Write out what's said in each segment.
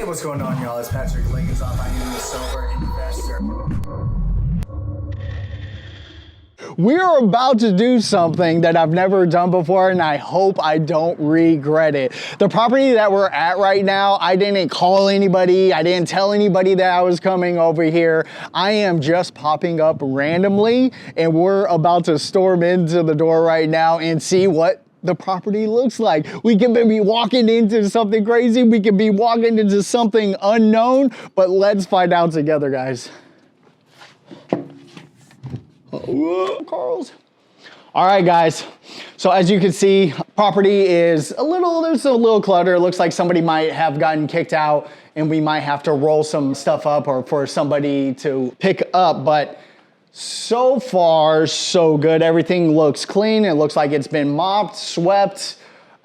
Hey, what's going on, y'all? It's Patrick Legenzoff. I am a sober investor. We're about to do something that I've never done before, and I hope I don't regret it. The property that we're at right now, I didn't call anybody. I didn't tell anybody that I was coming over here. I am just popping up randomly, and we're about to storm into the door right now and see what the property looks like. We can be walking into something crazy. We can be walking into something unknown, but let's find out together, guys. Carl's. All right, guys. So as you can see, property is there's a little clutter. It looks like somebody might have gotten kicked out and we might have to roll some stuff up or for somebody to pick up, but so far, so good. Everything looks clean. It looks like it's been mopped, swept,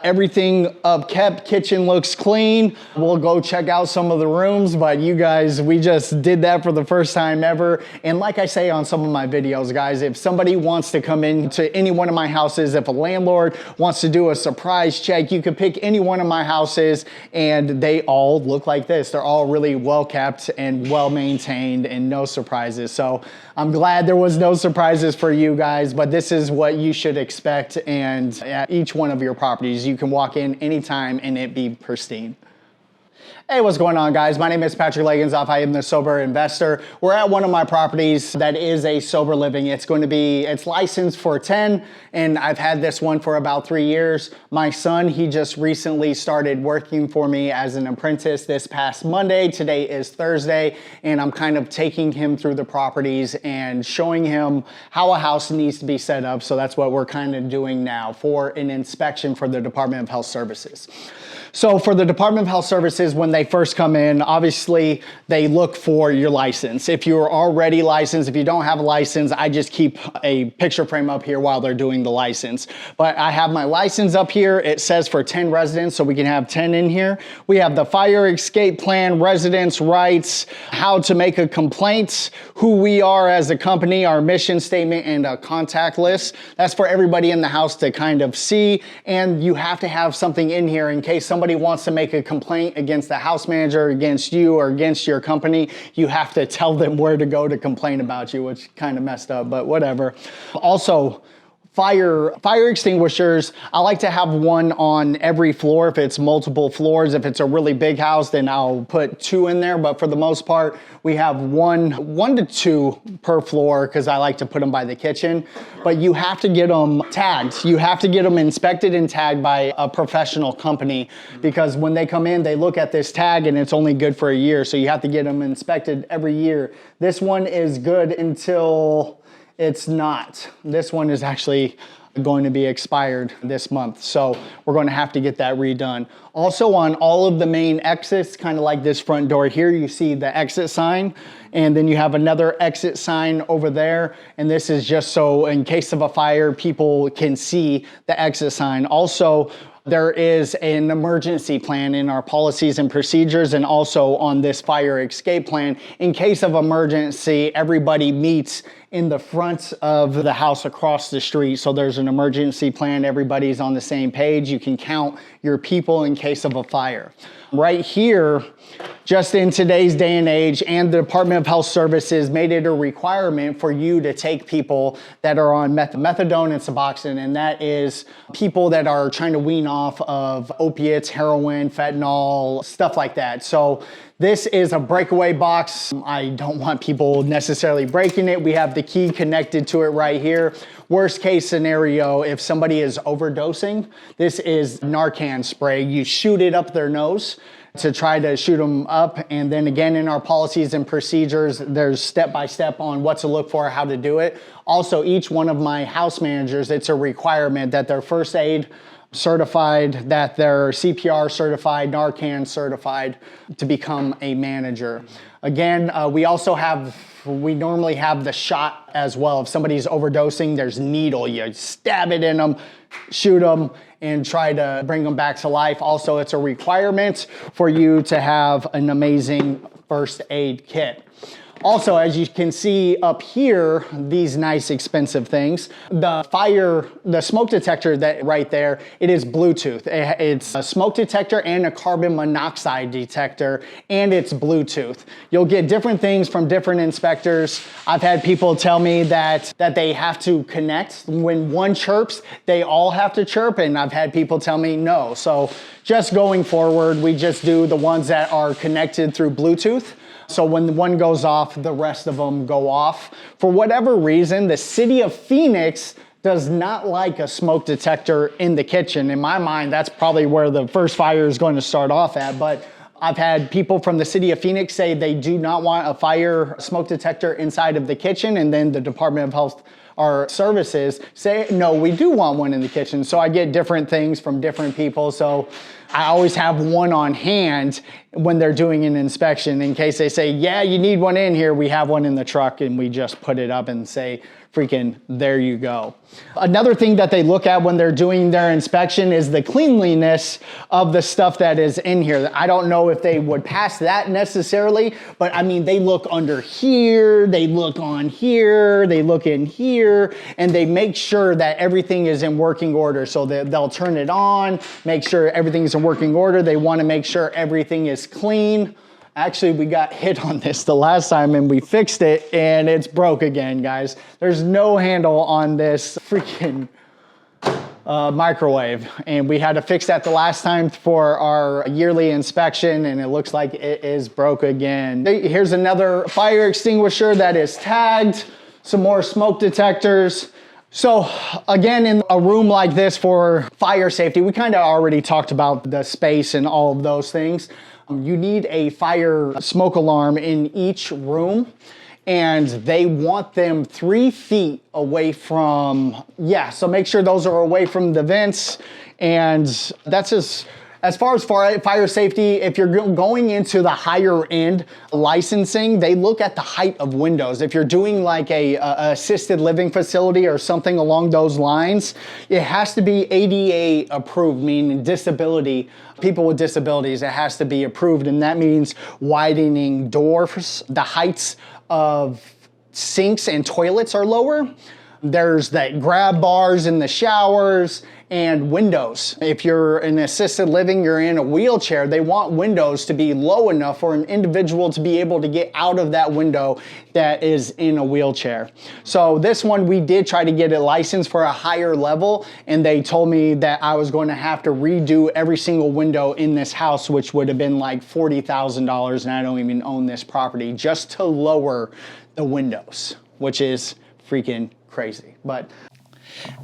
everything upkept. Kitchen looks clean. We'll go check out some of the rooms, but you guys, we just did that for the first time ever. And like I say on some of my videos, guys, if somebody wants to come into any one of my houses, if a landlord wants to do a surprise check, you could pick any one of my houses and they all look like this. They're all really well kept and well maintained and no surprises. So I'm glad there was no surprises for you guys, but this is what you should expect. And at each one of your properties, you can walk in anytime and it be pristine. Hey, what's going on, guys? My name is Patrick Legenzoff. I am the sober investor. We're at one of my properties that is a sober living. It's licensed for 10, and I've had this one for about 3 years. My son, he just recently started working for me as an apprentice this past Monday. Today is Thursday, and I'm kind of taking him through the properties and showing him how a house needs to be set up. So that's what we're kind of doing now for an inspection for the Department of Health Services. So for the Department of Health Services, when they first come in, obviously they look for your license. If you're already licensed, if you don't have a license, I just keep a picture frame up here while they're doing the license. But I have my license up here. It says for 10 residents, so we can have 10 in here. We have the fire escape plan, residents' rights, how to make a complaint, who we are as a company, our mission statement, and a contact list. That's for everybody in the house to kind of see. And you have to have something in here in case somebody wants to make a complaint against the house manager, against you, or against your company. You have to tell them where to go to complain about you, which kind of messed up, but whatever. Also, fire extinguishers. I like to have one on every floor if it's multiple floors. If it's a really big house, then I'll put 2 in there. But for the most part, we have one to 2 per floor because I like to put them by the kitchen. But you have to get them tagged. You have to get them inspected and tagged by a professional company because when they come in, they look at this tag and it's only good for a year. So you have to get them inspected every year. This one is good until it's not. This one is actually going to be expired this month. So we're going to have to get that redone. Also on all of the main exits, kind of like this front door here, you see the exit sign, and then you have another exit sign over there. And this is just so in case of a fire, people can see the exit sign. Also, there is an emergency plan in our policies and procedures and also on this fire escape plan. In case of emergency, everybody meets in the front of the house across the street. So there's an emergency plan. Everybody's on the same page. You can count your people in case of a fire. Right here, just in today's day and age, and the Department of Health Services made it a requirement for you to take people that are on methadone and Suboxone, and that is people that are trying to wean off of opiates, heroin, fentanyl, stuff like that. So this is a breakaway box. I don't want people necessarily breaking it. We have the key connected to it right here. Worst case scenario, if somebody is overdosing, this is Narcan spray. You shoot it up their nose to try to shoot them up. And then again, in our policies and procedures, there's step-by-step on what to look for, how to do it. Also, each one of my house managers, it's a requirement that they're first aid certified, that they're CPR certified, Narcan certified to become a manager. Again, we normally have the shot as well. If somebody's overdosing, there's needle. You stab it in them, shoot them, and try to bring them back to life. Also, it's a requirement for you to have an amazing first aid kit. Also, as you can see up here, these nice expensive things, the smoke detector that right there, it is Bluetooth. It's a smoke detector and a carbon monoxide detector, and it's Bluetooth. You'll get different things from different inspectors. I've had people tell me that they have to connect. When one chirps, they all have to chirp, and I've had people tell me no. So just going forward, we just do the ones that are connected through Bluetooth. So when one goes off, the rest of them go off. For whatever reason, the city of Phoenix does not like a smoke detector in the kitchen. In my mind, that's probably where the first fire is going to start off at. But I've had people from the city of Phoenix say they do not want a smoke detector inside of the kitchen, and then the Department of Health or Services say, no, we do want one in the kitchen. So I get different things from different people. So I always have one on hand when they're doing an inspection in case they say, yeah, you need one in here. We have one in the truck, and we just put it up and say, freaking, there you go. Another thing that they look at when they're doing their inspection is the cleanliness of the stuff that is in here. I don't know if they would pass that necessarily, but I mean, they look under here, they look on here, they look in here, and they make sure that everything is in working order. So they'll turn it on, make sure everything's in working order. They want to make sure everything is clean. Actually, we got hit on this the last time and we fixed it, and it's broke again, guys. There's no handle on this freaking microwave, and we had to fix that the last time for our yearly inspection, and it looks like it is broke again. Here's another fire extinguisher that is tagged, some more smoke detectors. So again, in a room like this for fire safety, we kind of already talked about the space and all of those things. You need a fire smoke alarm in each room, and they want them 3 feet away from, so make sure those are away from the vents. And that's just, as far as fire safety, if you're going into the higher end licensing, they look at the height of windows. If you're doing like a assisted living facility or something along those lines, it has to be ADA approved, meaning people with disabilities, it has to be approved. And that means widening doors, the heights of sinks and toilets are lower. There's that grab bars in the showers and windows. If you're in assisted living, you're in a wheelchair, they want windows to be low enough for an individual to be able to get out of that window that is in a wheelchair. So this one, we did try to get it licensed for a higher level, and they told me that I was going to have to redo every single window in this house, which would have been like $40,000, and I don't even own this property, just to lower the windows, which is freaking crazy. But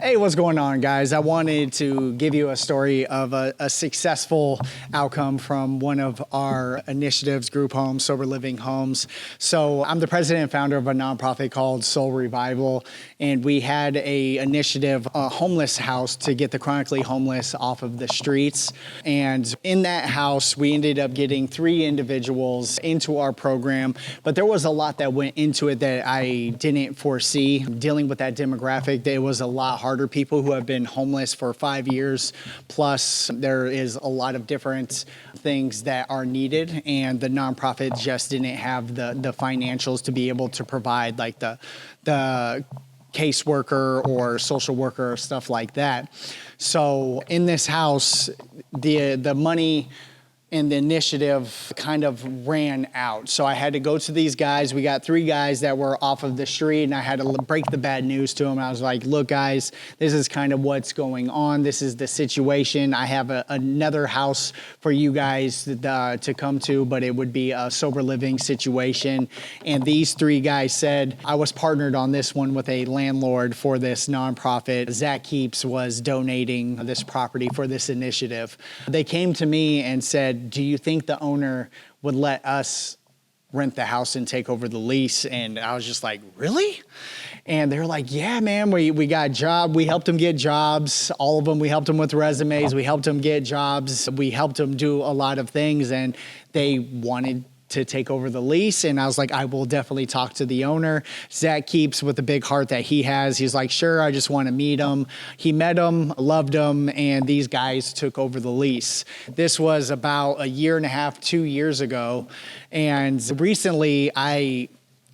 hey, what's going on, guys? I wanted to give you a story of a successful outcome from one of our initiatives, group homes, sober living homes. So I'm the president and founder of a nonprofit called Soul Revival, and we had a initiative, a homeless house to get the chronically homeless off of the streets. And in that house, we ended up getting 3 individuals into our program, but there was a lot that went into it that I didn't foresee. Dealing with that demographic, there was a lot harder, people who have been homeless for 5 years plus. There is a lot of different things that are needed, and the nonprofit just didn't have the financials to be able to provide like the caseworker or social worker or stuff like that. So in this house, the money and the initiative kind of ran out. So I had to go to these guys. We got 3 guys that were off of the street, and I had to break the bad news to them. I was like, look, guys, this is kind of what's going on. This is the situation. I have another house for you guys to come to, but it would be a sober living situation. And these 3 guys said, I was partnered on this one with a landlord for this nonprofit. Zach Keeps was donating this property for this initiative. They came to me and said, do you think the owner would let us rent the house and take over the lease? And I was just like, really? And they're like, yeah, man, we got a job. We helped them get jobs, all of them. We helped them with resumes. We helped them get jobs. We helped them do a lot of things, and they wanted to take over the lease. And I was like, I will definitely talk to the owner. Zach Keeps, with the big heart that he has, he's like, sure, I just want to meet him. He met him, loved him, and these guys took over the lease. This was about 1.5 years, 2 years ago. And recently I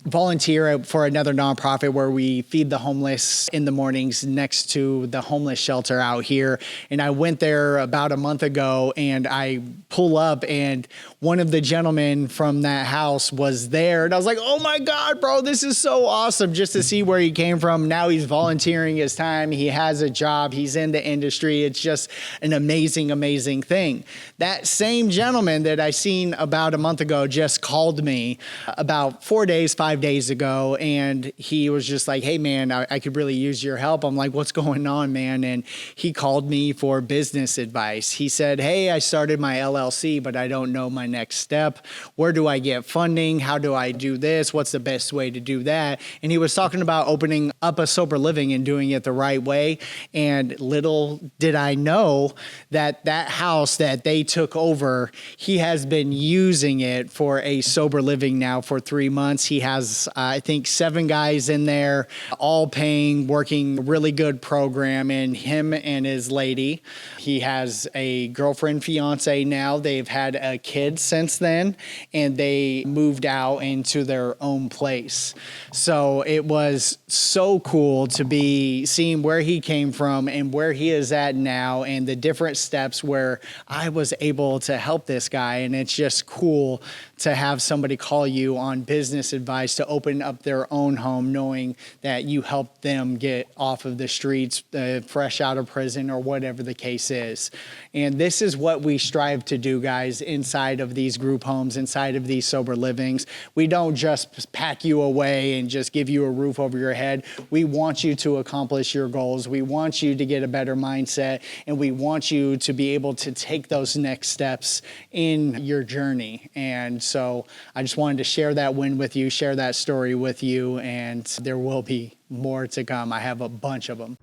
volunteer for another nonprofit where we feed the homeless in the mornings next to the homeless shelter out here. And I went there about a month ago, and I pull up and one of the gentlemen from that house was there. And I was like, oh my God, bro, this is so awesome just to see where he came from. Now he's volunteering his time. He has a job. He's in the industry. It's just an amazing, amazing thing. That same gentleman that I seen about a month ago just called me about 5 days ago, and he was just like, hey man, I could really use your help. I'm like, what's going on, man? And he called me for business advice. He said, hey, I started my LLC, but I don't know my next step. Where do I get funding? How do I do this? What's the best way to do that? And he was talking about opening up a sober living and doing it the right way. And little did I know that that house that they took over, he has been using it for a sober living now for 3 months. He has, I think, 7 guys in there, all paying, working really good program, and him and his lady. He has a girlfriend, fiance now. They've had a kid since then, and they moved out into their own place. So it was so cool to be seeing where he came from and where he is at now, and the different steps where I was able to help this guy. And it's just cool to have somebody call you on business advice to open up their own home, knowing that you helped them get off of the streets, fresh out of prison, or whatever the case is. And this is what we strive to do, guys, inside of these group homes, inside of these sober livings. We don't just pack you away and just give you a roof over your head. We want you to accomplish your goals. We want you to get a better mindset, and we want you to be able to take those next steps in your journey. And so I just wanted to share that win with you, share that story with you, and there will be more to come. I have a bunch of them.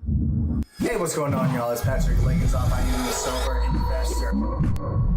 Hey, what's going on, y'all? It's Patrick Legenzoff. I am a sober investor.